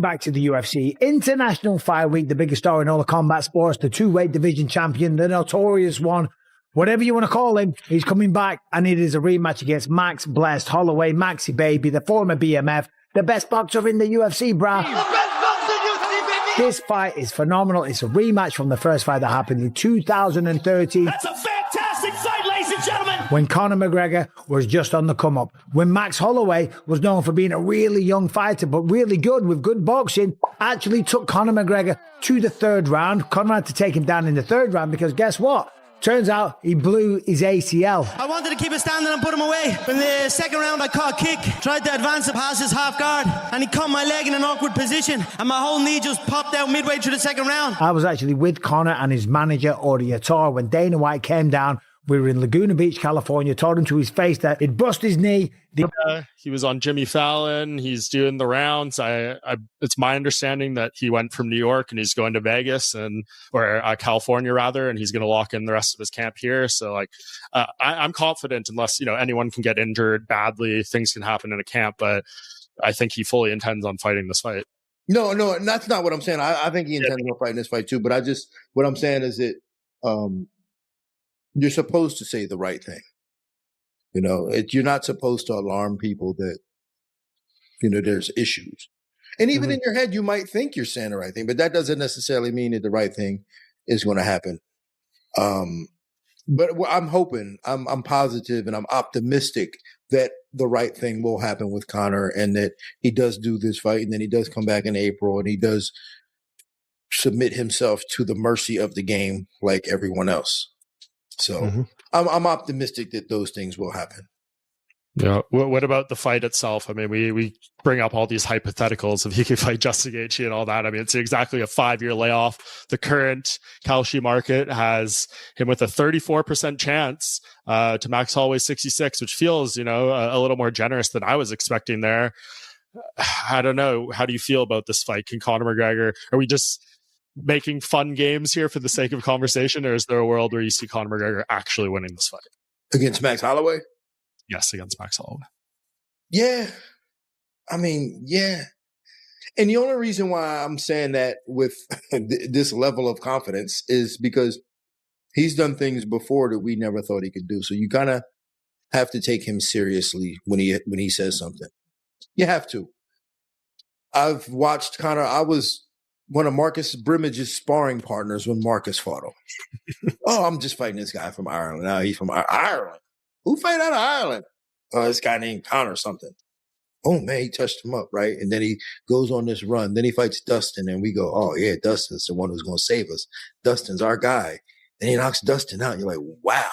Getting back to the UFC, International Fight Week, the biggest star in all of combat sports, the two-weight division champion, the notorious one, whatever you want to call him, he's coming back, and it is a rematch against Max Blessed Holloway, Maxi Baby, the former BMF, the best boxer in the UFC, brah. This fight is phenomenal. It's a rematch from the first fight that happened in 2013. That's a fantastic fight, ladies and gentlemen. When Conor McGregor was just on the come-up. When Max Holloway was known for being a really young fighter, but really good with good boxing, actually took Conor McGregor to the third round. Conor had to take him down in the third round because guess what? Turns out he blew his ACL. I wanted to keep it standing and put him away. In the second round, I caught a kick, tried to advance it past his half guard, and he caught my leg in an awkward position, and my whole knee just popped out midway through the second round. I was actually with Conor and his manager, Ori Atar, when Dana White came down. We were in Laguna Beach, California, told him to his face that he'd bust his knee. He was on Jimmy Fallon. He's doing the rounds. It's my understanding that he went from New York and he's going to Vegas or California rather, and he's going to lock in the rest of his camp here. So I'm confident unless, anyone can get injured badly, things can happen in a camp, but I think he fully intends on fighting this fight. No, that's not what I'm saying. I think he intends on fighting this fight too, but what I'm saying is that, you're supposed to say the right thing. You're not supposed to alarm people that, there's issues. And even in your head, you might think you're saying the right thing, but that doesn't necessarily mean that the right thing is going to happen. But I'm hoping, I'm positive, and I'm optimistic that the right thing will happen with Conor, and that he does do this fight, and then he does come back in April, and he does submit himself to the mercy of the game like everyone else. So I'm optimistic that those things will happen. Yeah. What about the fight itself? I mean, we bring up all these hypotheticals if he could fight Justin Gaethje and all that. I mean, it's exactly a 5-year layoff. The current Kalshi market has him with a 34% chance to Max Holloway's 66, which feels, a little more generous than I was expecting there. I don't know. How do you feel about this fight? Can Conor McGregor, are we just making fun games here for the sake of conversation, or is there a world where you see Conor McGregor actually winning this fight? Against Max Holloway? Yes, against Max Holloway. Yeah. I mean, yeah. And the only reason why I'm saying that with this level of confidence is because he's done things before that we never thought he could do. So you kind of have to take him seriously when he says something. You have to. I've watched Conor. I was one of Marcus Brimmage's sparring partners when Marcus fought him. Oh, I'm just fighting this guy from Ireland. Now he's from Ireland. Who fight out of Ireland? Oh, this guy named Conor something. Oh, man, he touched him up, right? And then he goes on this run. Then he fights Dustin, and we go, oh, yeah, Dustin's the one who's going to save us. Dustin's our guy. And he knocks Dustin out. You're like, wow,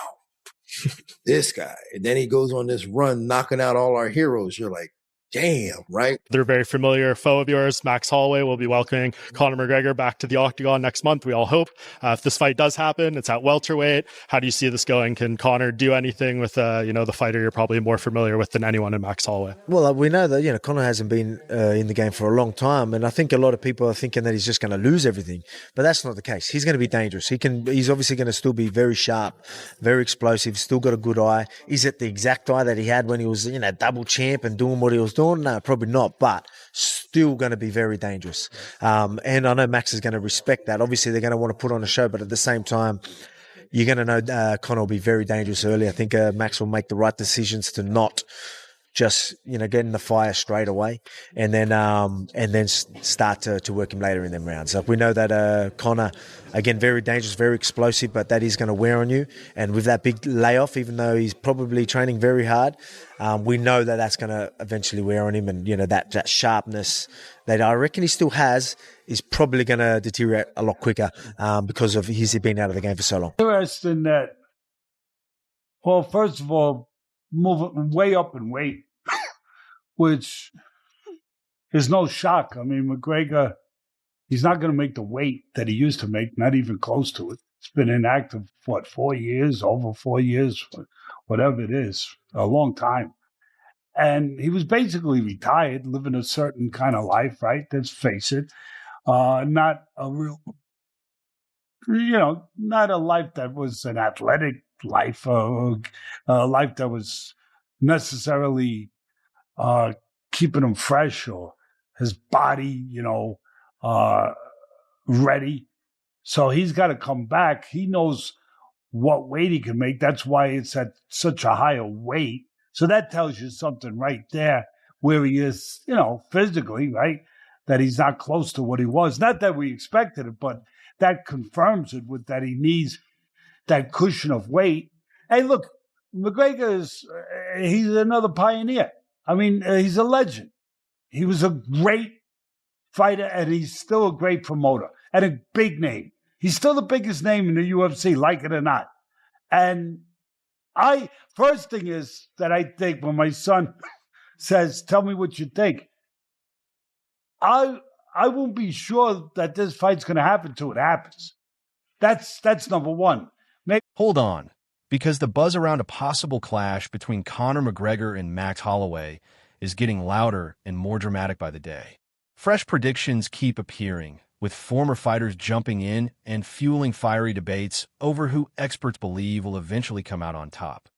this guy. And then he goes on this run, knocking out all our heroes. You're like, damn, right? They're a very familiar foe of yours. Max Holloway will be welcoming Conor McGregor back to the octagon next month, we all hope. If this fight does happen, it's at welterweight. How do you see this going? Can Conor do anything with, the fighter you're probably more familiar with than anyone in Max Holloway? Well, we know that, Conor hasn't been in the game for a long time, and I think a lot of people are thinking that he's just going to lose everything, but that's not the case. He's going to be dangerous. He's obviously going to still be very sharp, very explosive, still got a good eye. Is it the exact eye that he had when he was, double champ and doing what he was doing? No, probably not, but still going to be very dangerous. And I know Max is going to respect that. Obviously, they're going to want to put on a show, but at the same time, you're going to know Conor will be very dangerous early. I think Max will make the right decisions to not just, get in the fire straight away and then start to work him later in them rounds. We know that Conor, again, very dangerous, very explosive, but that is going to wear on you. And with that big layoff, even though he's probably training very hard, we know that that's going to eventually wear on him. And, that sharpness that I reckon he still has is probably going to deteriorate a lot quicker because of his being out of the game for so long. Interesting that, well, first of all, moving way up in weight, which is no shock. I mean, McGregor, he's not going to make the weight that he used to make, not even close to it. It's been inactive, 4 years, over 4 years, whatever it is, a long time. And he was basically retired, living a certain kind of life, right? Let's face it. Not a real, not a life that was an athletic life, a life that was necessarily keeping him fresh or his body, ready. So he's got to come back. He knows what weight he can make. That's why it's at such a higher weight. So that tells you something right there where he is, physically, right? That he's not close to what he was. Not that we expected it, but that confirms it with that he needs that cushion of weight. Hey, look, McGregor he's another pioneer. I mean, he's a legend. He was a great fighter, and he's still a great promoter and a big name. He's still the biggest name in the UFC, like it or not. And first thing is that I think when my son says, tell me what you think, I won't be sure that this fight's going to happen till it happens. That's number one. Hold on, because the buzz around a possible clash between Conor McGregor and Max Holloway is getting louder and more dramatic by the day. Fresh predictions keep appearing, with former fighters jumping in and fueling fiery debates over who experts believe will eventually come out on top.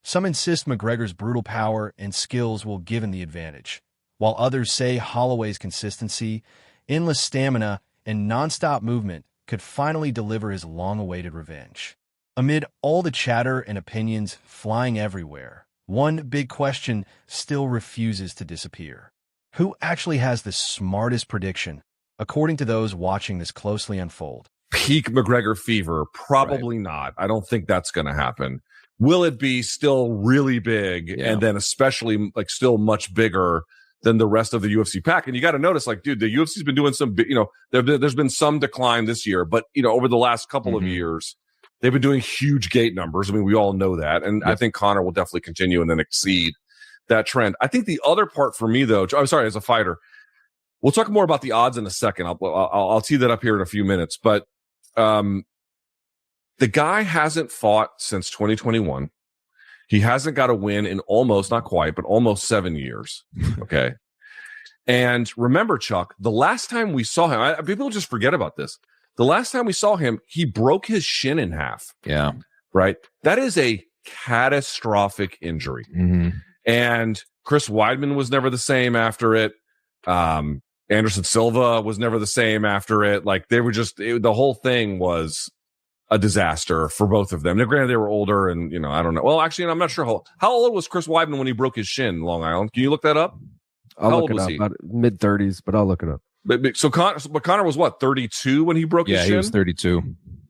Some insist McGregor's brutal power and skills will give him the advantage, while others say Holloway's consistency, endless stamina, and nonstop movement could finally deliver his long-awaited revenge. Amid all the chatter and opinions flying everywhere, one big question still refuses to disappear. Who actually has the smartest prediction, according to those watching this closely unfold? Peak McGregor fever? Probably not. I don't think that's going to happen. Will it be still really big, and then especially still much bigger than the rest of the UFC pack? And you got to notice, dude, the UFC's been doing some, there's been some decline this year, but over the last couple of years, they've been doing huge gate numbers. I mean, we all know that, and I think Conor will definitely continue and then exceed that trend. I think the other part for me, though, I'm sorry, as a fighter, we'll talk more about the odds in a second. I'll tee that up here in a few minutes, but the guy hasn't fought since 2021. He hasn't got a win in almost, not quite, but almost 7 years. Okay. And remember, Chuck, the last time we saw him, people just forget about this. The last time we saw him, he broke his shin in half. Yeah. Right. That is a catastrophic injury. Mm-hmm. And Chris Weidman was never the same after it. Anderson Silva was never the same after it. They were the whole thing was a disaster for both of them. Now, granted, they were older, and I don't know. Well, actually, I'm not sure how old was Chris Weidman when he broke his shin in Long Island. Can you look that up? I'll look it up. About mid-30s, but I'll look it up. So Conor was what, 32 when he broke his shin? Yeah, he was 32.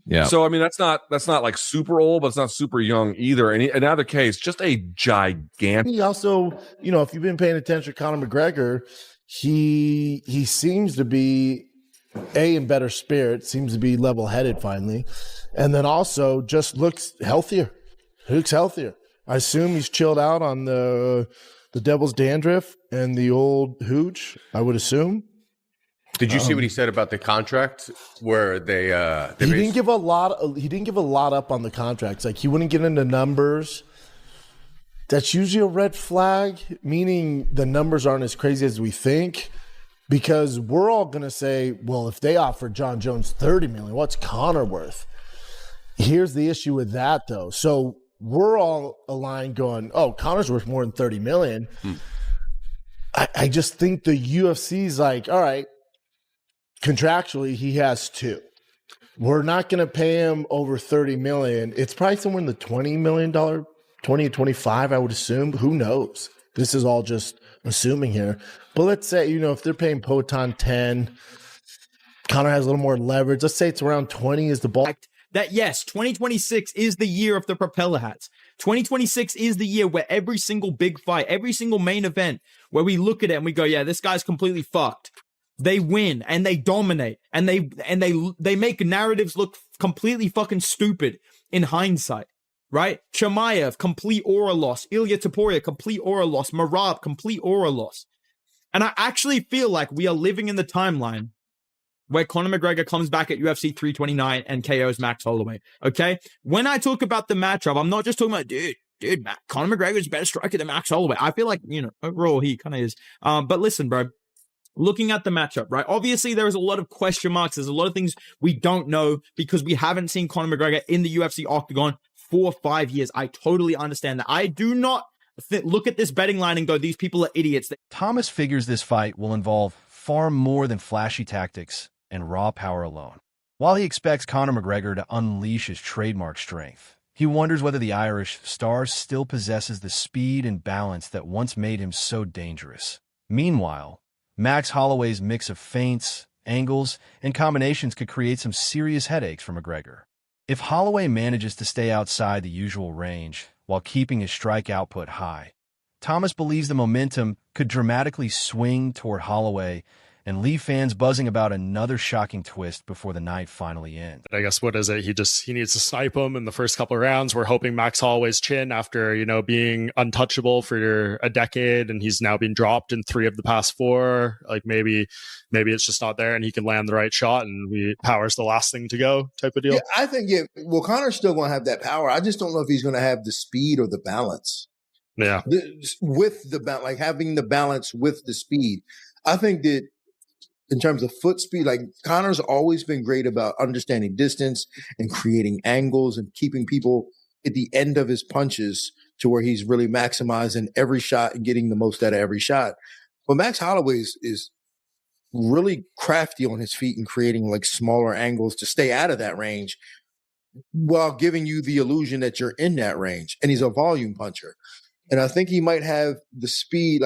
Yeah. So I mean, that's not super old, but it's not super young either. And in either case, just a gigantic. He also, if you've been paying attention to Conor McGregor, he seems to be in better spirit, seems to be level-headed finally, and then also just looks healthier. I assume he's chilled out on the devil's dandruff and the old hooch, I would assume. Did you see what he said about the contract where they he didn't give a lot up on the contracts. He wouldn't get into numbers. That's usually a red flag, meaning the numbers aren't as crazy as we think, because we're all going to say, well, if they offered John Jones $30 million, what's Conor worth? Here's the issue with that, though. So we're all aligned going, oh, Conor's worth more than $30 million. I just think the UFC's all right, contractually, he has two. We're not going to pay him over $30 million. It's probably somewhere in the $20 million, 20 to 25, I would assume. Who knows? This is all just assuming here. But let's say, if they're paying Poatan 10, Conor has a little more leverage. Let's say it's around 20 is the ball. That yes, 2026 is the year of the propeller hats. 2026 is the year where every single big fight, every single main event, where we look at it and we go, yeah, this guy's completely fucked. They win and they dominate and they make narratives look completely fucking stupid in hindsight, right? Chimaev, complete aura loss. Ilya Topuria, complete aura loss. Marab, complete aura loss. And I actually feel like we are living in the timeline where Conor McGregor comes back at UFC 329 and KOs Max Holloway, okay? When I talk about the matchup, I'm not just talking about, dude, Conor McGregor is a better striker than Max Holloway. I feel like, overall, he kind of is. But listen, bro. Looking at the matchup, right? Obviously, there is a lot of question marks. There's a lot of things we don't know because we haven't seen Conor McGregor in the UFC octagon for 5 years. I totally understand that. I do not look at this betting line and go, these people are idiots. Thomas figures this fight will involve far more than flashy tactics and raw power alone. While he expects Conor McGregor to unleash his trademark strength, he wonders whether the Irish star still possesses the speed and balance that once made him so dangerous. Meanwhile, Max Holloway's mix of feints, angles, and combinations could create some serious headaches for McGregor. If Holloway manages to stay outside the usual range while keeping his strike output high, Thomas believes the momentum could dramatically swing toward Holloway and leave fans buzzing about another shocking twist before the night finally ends. I guess, what is it? He needs to snipe him in the first couple of rounds. We're hoping Max Holloway's chin, after, being untouchable for a decade, and he's now been dropped in 3 of the past 4. Like maybe it's just not there and he can land the right shot and power's the last thing to go type of deal. Yeah, I think, well, Conor's still going to have that power. I just don't know if he's going to have the speed or the balance. Yeah. With like having the balance with the speed. I think that in terms of foot speed, like Conor's always been great about understanding distance and creating angles and keeping people at the end of his punches to where he's really maximizing every shot and getting the most out of every shot. But Max Holloway is really crafty on his feet and creating like smaller angles to stay out of that range while giving you the illusion that you're in that range. And he's a volume puncher. And I think he might have the speed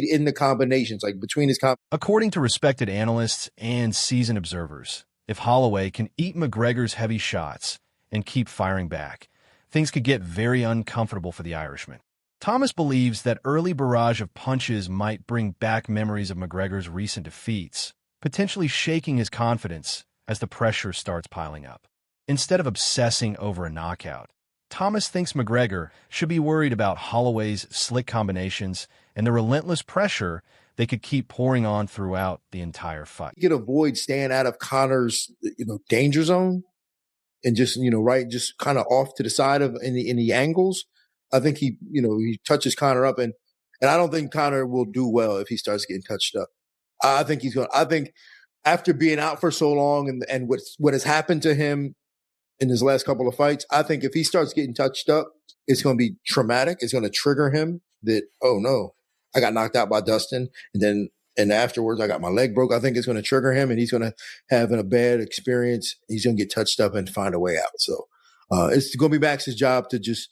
in the combinations, like between his According to respected analysts and seasoned observers, if Holloway can eat McGregor's heavy shots and keep firing back, things could get very uncomfortable for the Irishman. Thomas believes that early barrage of punches might bring back memories of McGregor's recent defeats, potentially shaking his confidence as the pressure starts piling up. Instead of obsessing over a knockout, Thomas thinks McGregor should be worried about Holloway's slick combinations and the relentless pressure they could keep pouring on throughout the entire fight. He could avoid staying out of Conor's, danger zone and just, just kind of off to the side of in the angles. I think he touches Conor up and I don't think Conor will do well if he starts getting touched up. I think after being out for so long and what has happened to him in his last couple of fights, I think if he starts getting touched up, it's going to be traumatic. It's going to trigger him that, oh no, I got knocked out by Dustin. And afterwards I got my leg broke. I think it's going to trigger him and he's going to have a bad experience. He's going to get touched up and find a way out. So it's going to be Max's job to just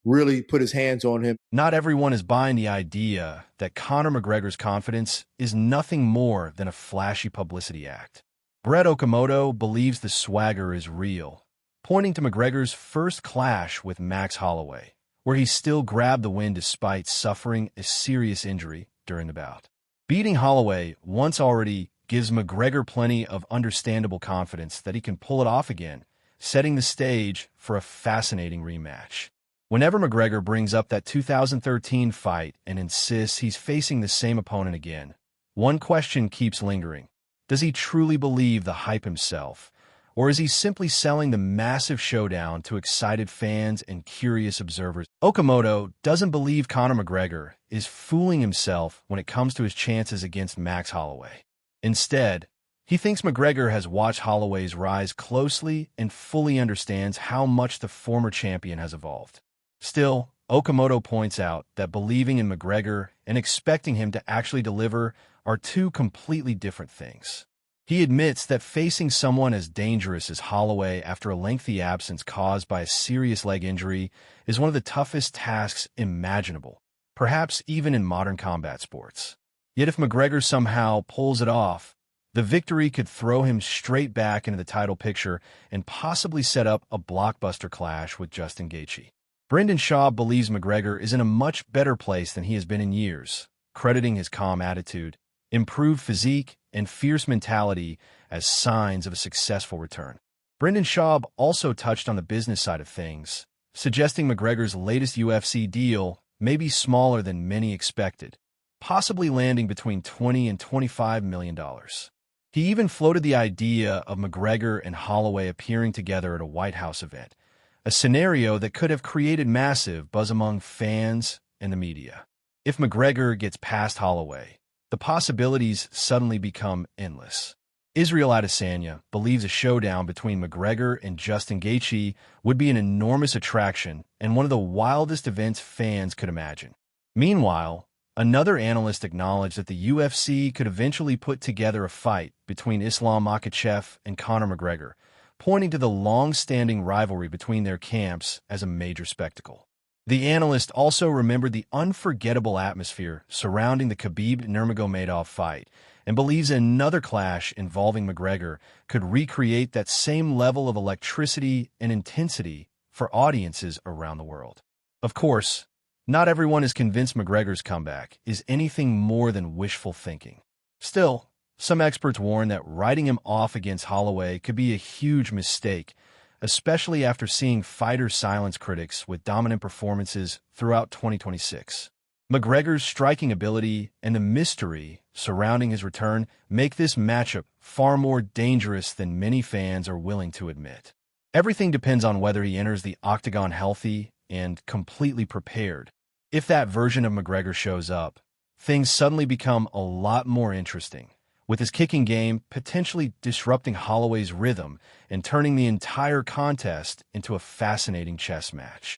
really put his hands on him. Not everyone is buying the idea that Conor McGregor's confidence is nothing more than a flashy publicity act. Brett Okamoto believes the swagger is real, pointing to McGregor's first clash with Max Holloway, where he still grabbed the win despite suffering a serious injury during the bout. Beating Holloway once already gives McGregor plenty of understandable confidence that he can pull it off again, setting the stage for a fascinating rematch. Whenever McGregor brings up that 2013 fight and insists he's facing the same opponent again, one question keeps lingering. Does he truly believe the hype himself? Or is he simply selling the massive showdown to excited fans and curious observers? Okamoto doesn't believe Conor McGregor is fooling himself when it comes to his chances against Max Holloway. Instead, he thinks McGregor has watched Holloway's rise closely and fully understands how much the former champion has evolved. Still, Okamoto points out that believing in McGregor and expecting him to actually deliver are 2 completely different things. He admits that facing someone as dangerous as Holloway after a lengthy absence caused by a serious leg injury is one of the toughest tasks imaginable, perhaps even in modern combat sports. Yet if McGregor somehow pulls it off, the victory could throw him straight back into the title picture and possibly set up a blockbuster clash with Justin Gaethje. Brendan Schaub believes McGregor is in a much better place than he has been in years, crediting his calm attitude, improved physique, and fierce mentality as signs of a successful return. Brendan Schaub also touched on the business side of things, suggesting McGregor's latest UFC deal may be smaller than many expected, possibly landing between $20 and $25 million. He even floated the idea of McGregor and Holloway appearing together at a White House event, a scenario that could have created massive buzz among fans and the media. If McGregor gets past Holloway, the possibilities suddenly become endless. Israel Adesanya believes a showdown between McGregor and Justin Gaethje would be an enormous attraction and one of the wildest events fans could imagine. Meanwhile, Another analyst acknowledged that the UFC could eventually put together a fight between Islam Makhachev and Conor McGregor, pointing to the long-standing rivalry between their camps as a major spectacle. The analyst also remembered the unforgettable atmosphere surrounding the Khabib-Nurmagomedov fight and believes another clash involving McGregor could recreate that same level of electricity and intensity for audiences around the world. Of course, not everyone is convinced McGregor's comeback is anything more than wishful thinking. Still, some experts warn that writing him off against Holloway could be a huge mistake, especially after seeing fighters silence critics with dominant performances throughout 2026. McGregor's striking ability and the mystery surrounding his return make this matchup far more dangerous than many fans are willing to admit. Everything depends on whether he enters the octagon healthy and completely prepared. If that version of McGregor shows up, things suddenly become a lot more interesting, with his kicking game potentially disrupting Holloway's rhythm and turning the entire contest into a fascinating chess match.